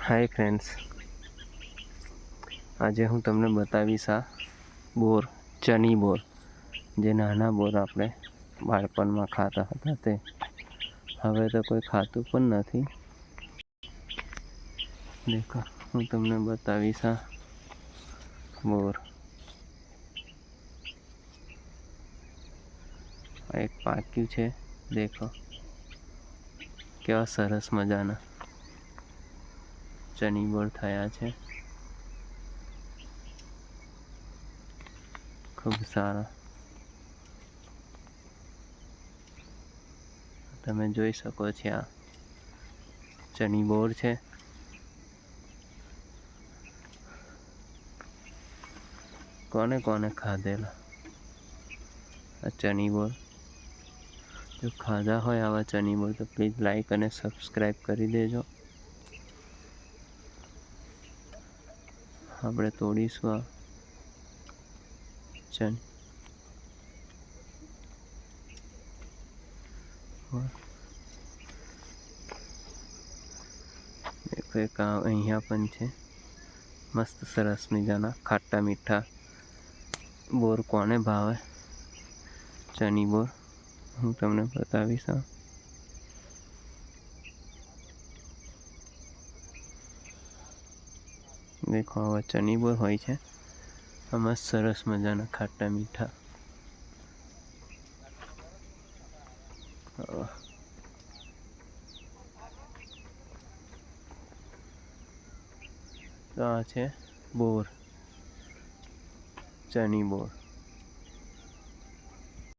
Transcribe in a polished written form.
Hi friends, આજે હું તમને બતાવીશ આ બોર, ચની બોર, જે નાના બોર આપણે બાળપણમાં ખાતા હતા તે હવે તો કોઈ ખાતું પણ નથી. દેખો, હું તમને બતાવીશ આ બોર. આ એક પાક્યું છે. દેખો કેવા સરસ મજાના ચની બોર થયા છે. ખૂબ સારા તમે જોઈ શકો છો. આ ચની બોર છે. કોને કોને ખાધેલા આ ચની બોર? જો ખાધા હોય આવા ચની બોર તો પ્લીઝ લાઈક અને સબસ્ક્રાઈબ કરી દેજો. આપણે તોડીશું આ ચની દેખો. એક અહીંયા પણ છે. મસ્ત સરસ મજાના ખાટા મીઠા બોર કોને ભાવે ચની બોર હું તમને બતાવીશ. દેખો આવા ચની બોર હોય છે. આમાં સરસ મજાના ખાટા મીઠા. તો આ છે બોર, ચની બોર.